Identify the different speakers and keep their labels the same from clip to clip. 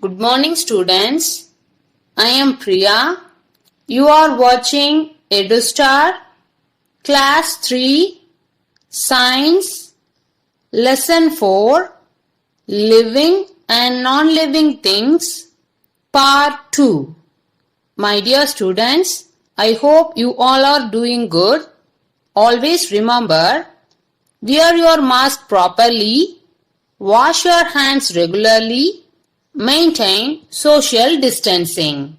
Speaker 1: Good morning, students. I am Priya. You are watching EduStar Class.3 Science Lesson 4 Living and Non-Living Things Part.2. My dear students, I hope you all are doing good. Always remember, wear your mask properly, wash your hands regularly, maintain social distancing.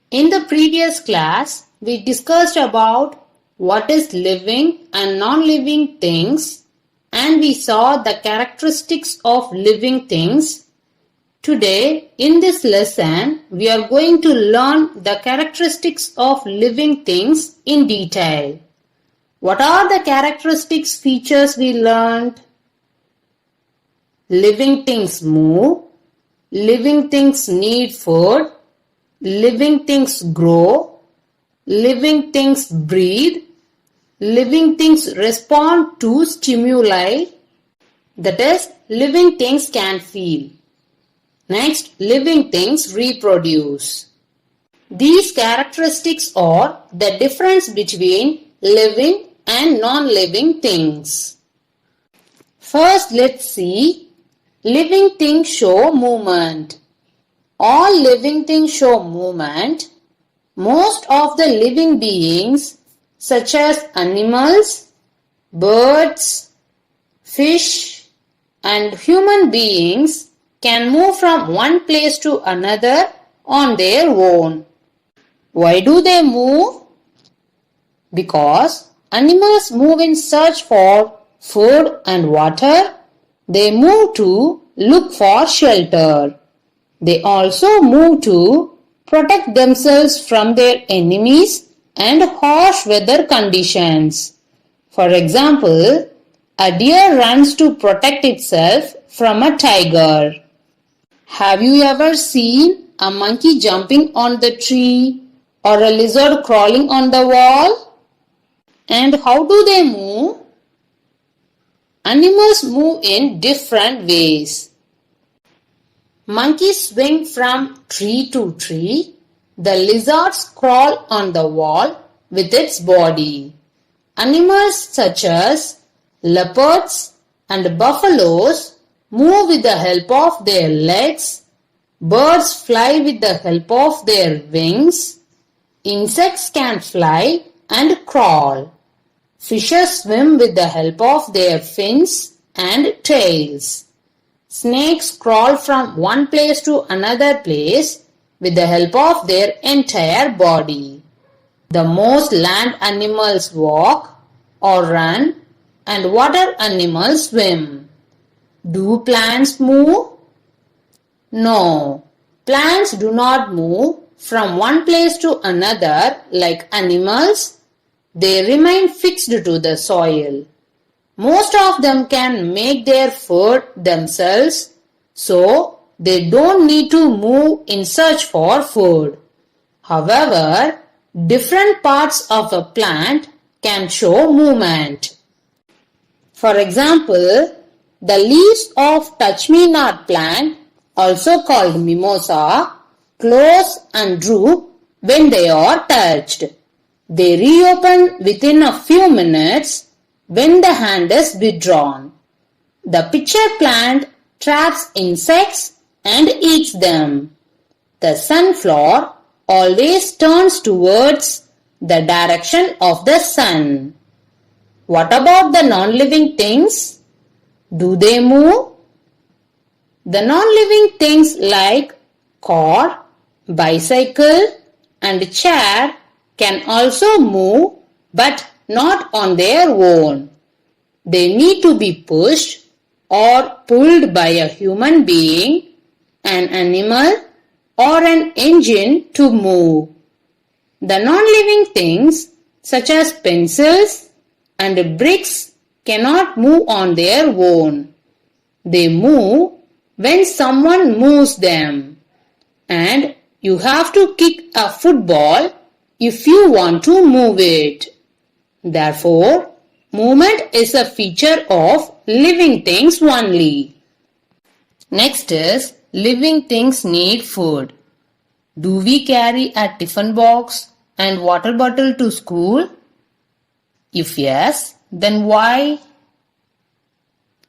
Speaker 1: In the previous class, we discussed about what is living and non-living things, and we saw the characteristics of living things. Today, in this lesson, we are going to learn the characteristics of living things in detail. What are the characteristics features we learned? Living things move. Living things need food. Living things grow. Living things breathe. Living things respond to stimuli. That is, living things can feel. Next, living things reproduce. These characteristics are the difference between living and non-living things. First, let's see. Living things show movement. All living things show movement. Most of the living beings, such as animals, birds, fish, and human beings, can move from one place to another on their own. Why do they move? Because animals move in search for food and water. They move to look for shelter. They also move to protect themselves from their enemies and harsh weather conditions. For example, a deer runs to protect itself from a tiger. Have you ever seen a monkey jumping on the tree or a lizard crawling on the wall? And how do they move? Animals move in different ways. Monkeys swing from tree to tree. The lizards crawl on the wall with its body. Animals such as leopards and buffaloes move with the help of their legs. Birds fly with the help of their wings. Insects can fly and crawl. Fishes swim with the help of their fins and tails. Snakes crawl from one place to another place with the help of their entire body. The most land animals walk or run, and water animals swim. Do plants move? No, plants do not move from one place to another like animals. They remain fixed to the soil. Most of them can make their food themselves, so they don't need to move in search for food. However, different parts of a plant can show movement. For example, the leaves of touch-me-not plant, also called mimosa, close and droop when they are touched. They reopen within a few minutes when the hand is withdrawn. The pitcher plant traps insects and eats them. The sunflower always turns towards the direction of the sun. What about the non-living things? Do they move? The non-living things like car, bicycle, and chair can also move, but not on their own. They need to be pushed or pulled by a human being, an animal, or an engine to move. The non-living things such as pencils and bricks cannot move on their own. They move when someone moves them, and you have to kick a football if you want to move it. Therefore, movement is a feature of living things only. Next is living things need food. Do we carry a tiffin box and water bottle to school? If yes, then why?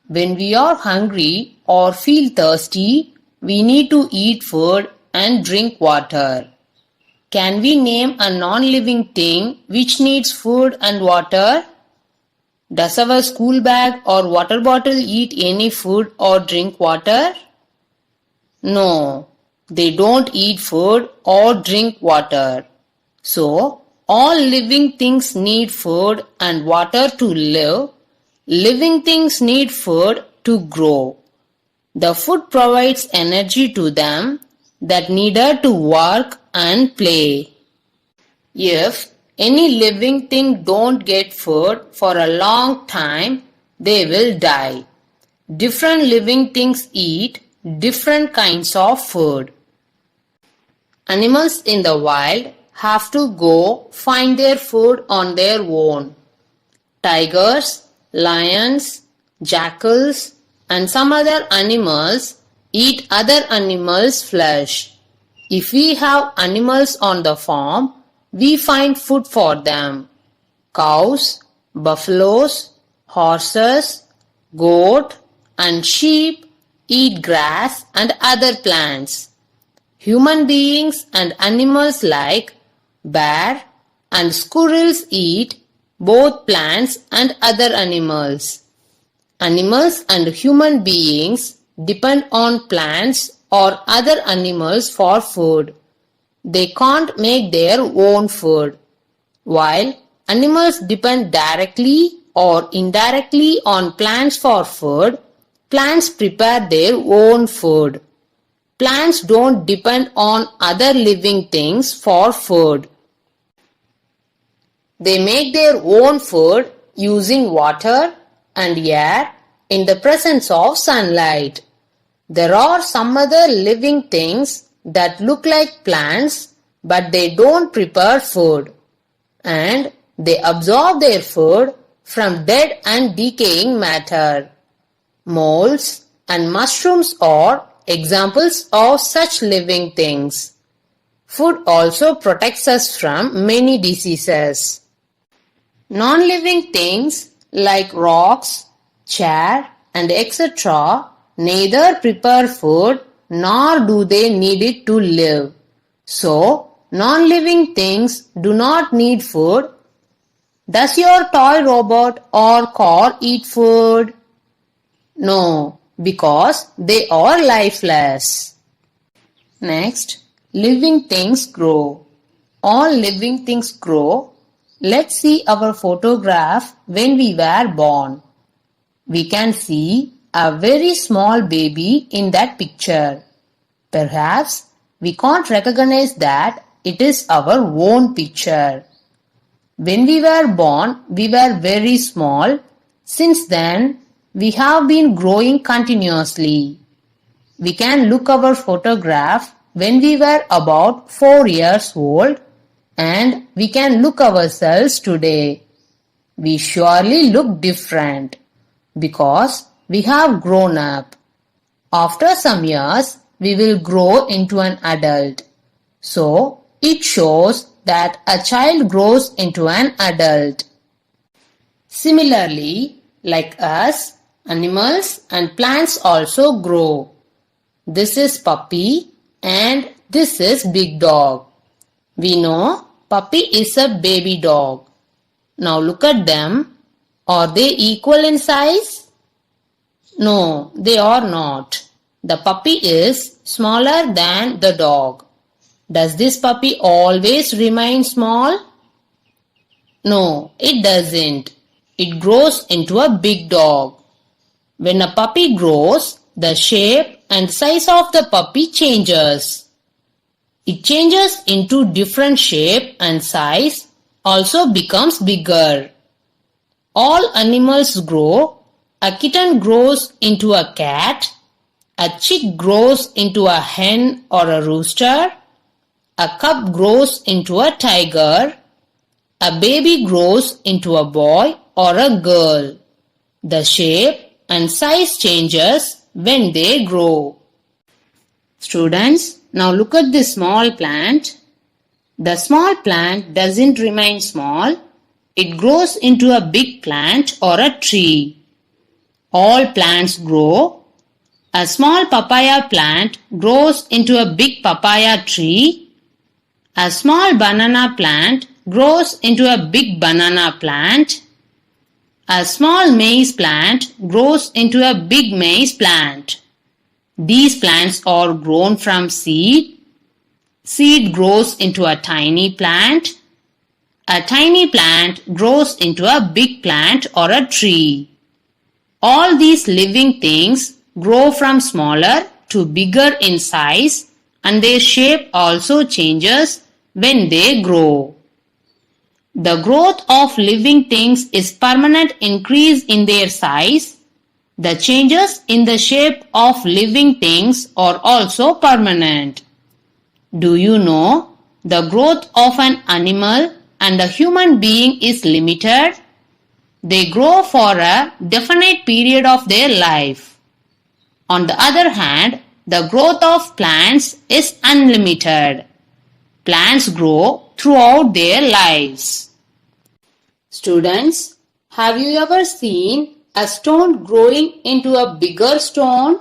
Speaker 1: When we are hungry or feel thirsty, we need to eat food and drink water. Can we name a non-living thing which needs food and water? Does our school bag or water bottle eat any food or drink water? No, they don't eat food or drink water. So, all living things need food and water to live. Living things need food to grow. The food provides energy to them that needed to work and play. If any living thing don't get food for a long time, they will die. Different living things eat different kinds of food. Animals in the wild have to go find their food on their own. Tigers, lions, jackals, and some other animals eat other animals' flesh. If we have animals on the farm, we find food for them. Cows, buffaloes, horses, goat, and sheep eat grass and other plants. Human beings and animals like bear and squirrels eat both plants and other animals. Animals and human beings depend on plants or other animals for food. They can't make their own food. While animals depend directly or indirectly on plants for food, plants prepare their own food. Plants don't depend on other living things for food. They make their own food using water and air in the presence of sunlight. There are some other living things that look like plants, but they don't prepare food, and they absorb their food from dead and decaying matter. Moles and mushrooms are examples of such living things. Food also protects us from many diseases. Non-living things like rocks, chair, and etc. neither prepare food nor do they need it to live. So, non-living things do not need food. Does your toy robot or car eat food? No, because they are lifeless. Next, living things grow. All living things grow. Let's see our photograph when we were born. We can see a very small baby in that picture. Perhaps we can't recognize that it is our own picture. When we were born, we were very small. Since then, we have been growing continuously. We can look our photograph when we were about 4 years old, and we can look ourselves today. We surely look different because we have grown up. After some years, we will grow into an adult. So, it shows that a child grows into an adult. Similarly, like us, animals and plants also grow. This is puppy and this is big dog. We know puppy is a baby dog. Now look at them. Are they equal in size? No, they are not. The puppy is smaller than the dog. Does this puppy always remain small? No, it doesn't. It grows into a big dog. When a puppy grows, the shape and size of the puppy changes. It changes into different shape and size, also becomes bigger. All animals grow. A kitten grows into a cat. A chick grows into a hen or a rooster. A cub grows into a tiger. A baby grows into a boy or a girl. The shape and size changes when they grow. Students, now look at this small plant. The small plant doesn't remain small. It grows into a big plant or a tree. All plants grow. A small papaya plant grows into a big papaya tree. A small banana plant grows into a big banana plant. A small maize plant grows into a big maize plant. These plants are grown from seed. Seed grows into a tiny plant. A tiny plant grows into a big plant or a tree. All these living things grow from smaller to bigger in size, and their shape also changes when they grow. The growth of living things is permanent increase in their size. The changes in the shape of living things are also permanent. Do you know the growth of an animal and a human being is limited? They grow for a definite period of their life. On the other hand, the growth of plants is unlimited. Plants grow throughout their lives. Students, have you ever seen a stone growing into a bigger stone?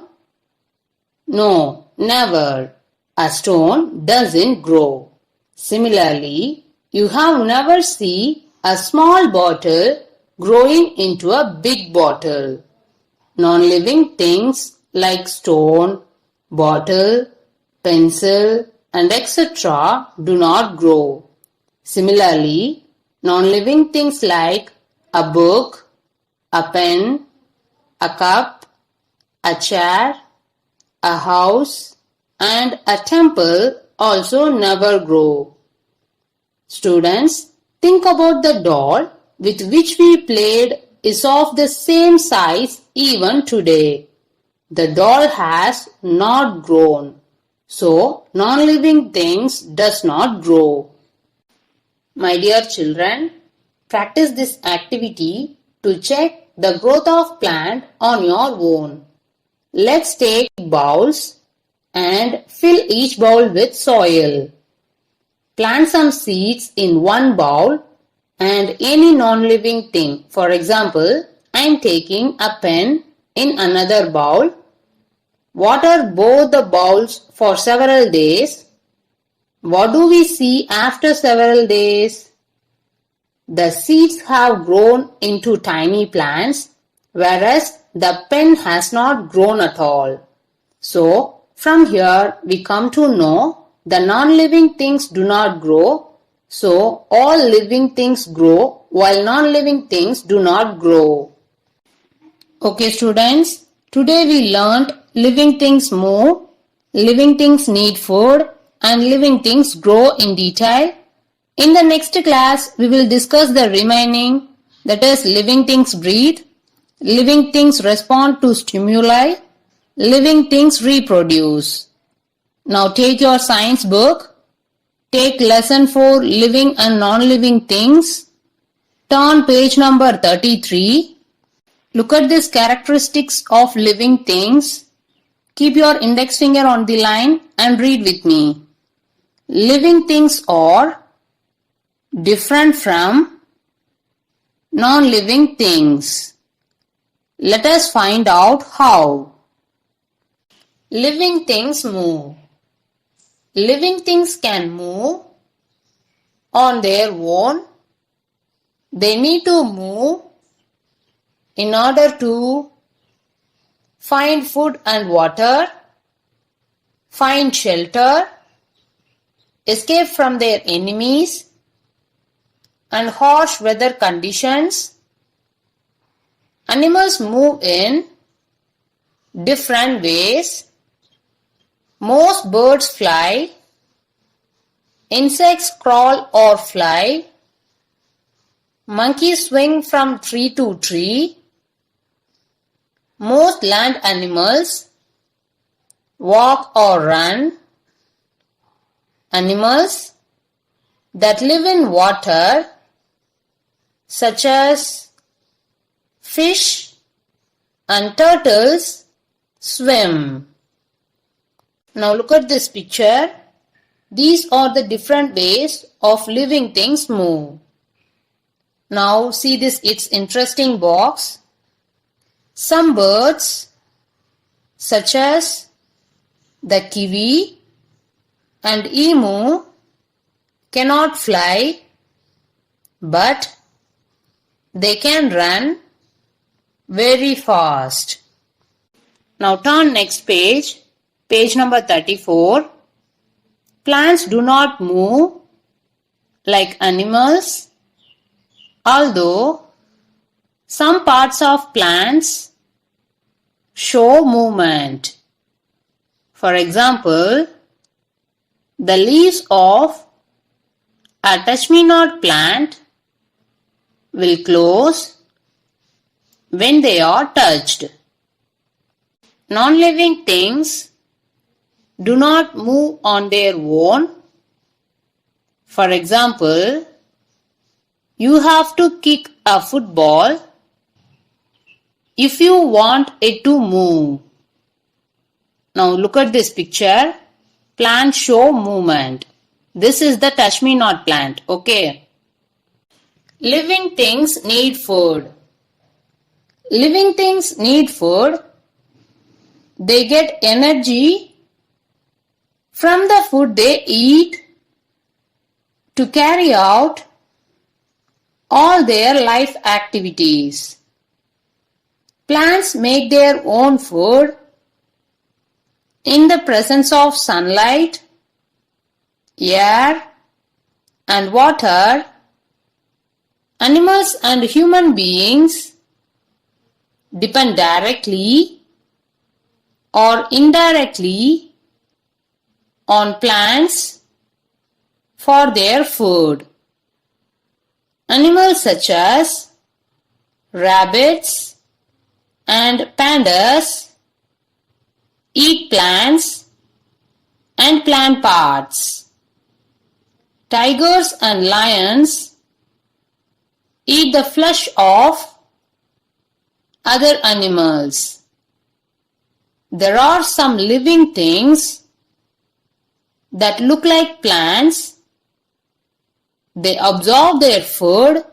Speaker 1: No, never. A stone doesn't grow. Similarly, you have never seen a small bottle growing into a big bottle. Non-living things like stone, bottle, pencil, and etc. do not grow. Similarly, non-living things like a book, a pen, a cup, a chair, a house, and a temple also never grow. Students, think about the doll with which we played is of the same size even today. The doll has not grown. So, non-living things does not grow. My dear children, practice this activity to check the growth of plant on your own. Let's take bowls and fill each bowl with soil. Plant some seeds in one bowl and any non-living thing. For example, I am taking a pen in another bowl. Water both the bowls for several days. What do we see after several days? The seeds have grown into tiny plants, whereas the pen has not grown at all. So, from here we come to know the non-living things do not grow. So, all living things grow while non-living things do not grow. Okay students, today we learnt living things move, living things need food, and living things grow in detail. In the next class, we will discuss the remaining, that is living things breathe, living things respond to stimuli, living things reproduce. Now take your science book, take lesson 4 living and non-living things, turn page number 33. Look at these characteristics of living things. Keep your index finger on the line and read with me. Living things are different from non-living things. Let us find out how. Living things move. Living things can move on their own. They need to move in order to find food and water, find shelter, escape from their enemies and harsh weather conditions. Animals move in different ways. Most birds fly. Insects crawl or fly. Monkeys swing from tree to tree. Most land animals walk or run. Animals that live in water, such as fish and turtles, swim. Now look at this picture. These are the different ways of living things move. Now see this, it's interesting box. Some birds such as the kiwi and emu cannot fly, but they can run very fast. Now turn next page, page number 34. Plants do not move like animals, although some parts of plants show movement. For example, the leaves of a touch-me-not plant will close when they are touched. Non-living things do not move on their own. For example, you have to kick a football if you want it to move. Now look at this picture. Plants show movement. This is the touch-me-not plant. Okay. Living things need food. Living things need food. They get energy from the food they eat to carry out all their life activities. Plants make their own food in the presence of sunlight, air, and water. Animals and human beings depend directly or indirectly on plants for their food. Animals such as rabbits and pandas eat plants and plant parts. Tigers and lions eat the flesh of other animals. There are some living things that look like plants. They absorb their food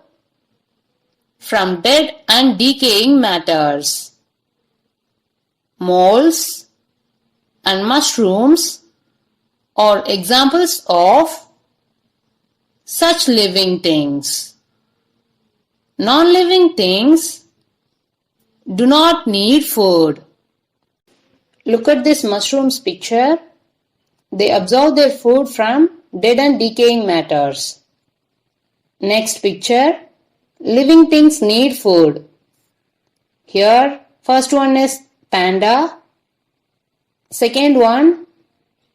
Speaker 1: from dead and decaying matters. Moles and mushrooms are examples of such living things. Non-living things do not need food. Look at this mushrooms picture. They absorb their food from dead and decaying matters. Next picture. Living things need food. Here, first one is panda. Second one,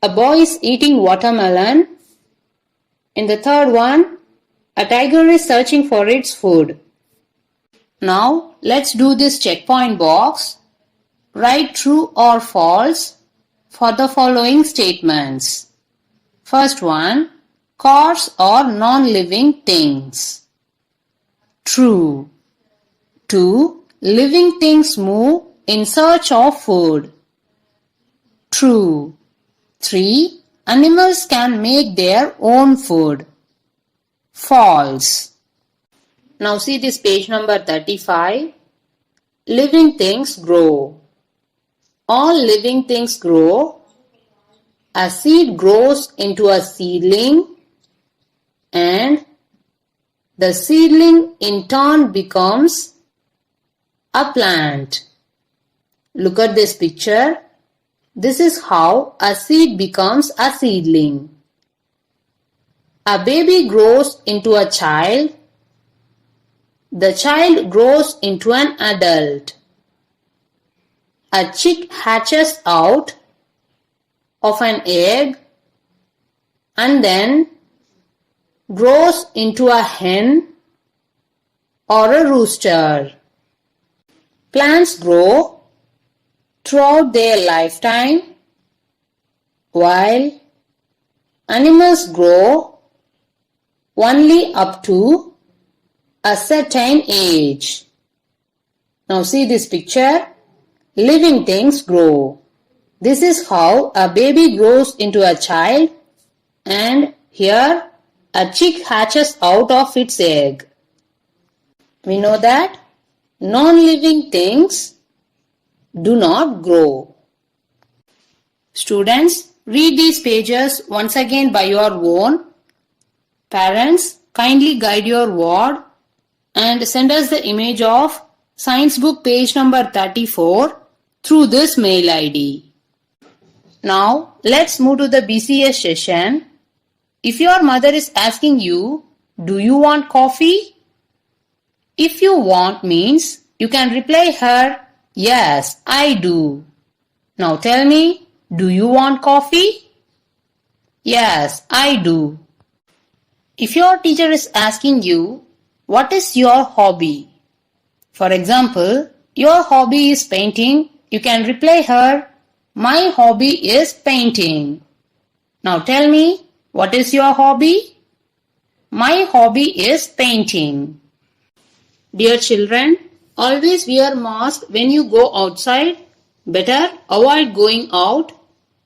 Speaker 1: a boy is eating watermelon. In the third one, a tiger is searching for its food. Now, let's do this checkpoint box. Write true or false for the following statements. First one, cars are non-living things. True. 2. Living things move in search of food. True. 3. Animals can make their own food. False. Now see this page number 35. Living things grow. All living things grow. A seed grows into a seedling, and the seedling in turn becomes a plant. Look at this picture. This is how a seed becomes a seedling. A baby grows into a child. The child grows into an adult. A chick hatches out of an egg and then grows into a hen or a rooster. Plants grow throughout their lifetime, while animals grow only up to a certain age. Now see this picture. Living things grow. This is how a baby grows into a child, and here a chick hatches out of its egg. We know that non-living things do not grow. Students, read these pages once again by your own. Parents, kindly guide your ward and send us the image of Science book page number 34 through this mail ID. Now, let's move to the BCS session. If your mother is asking you, do you want coffee? If you want means you can reply her, yes, I do. Now tell me, do you want coffee? Yes, I do. If your teacher is asking you, what is your hobby? For example, your hobby is painting, you can reply her, my hobby is painting. Now tell me, what is your hobby? My hobby is painting. Dear children, always wear mask when you go outside. Better avoid going out.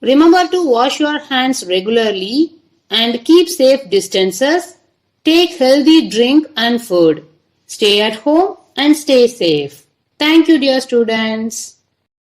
Speaker 1: Remember to wash your hands regularly and keep safe distances. Take healthy drink and food. Stay at home and stay safe. Thank you, dear students.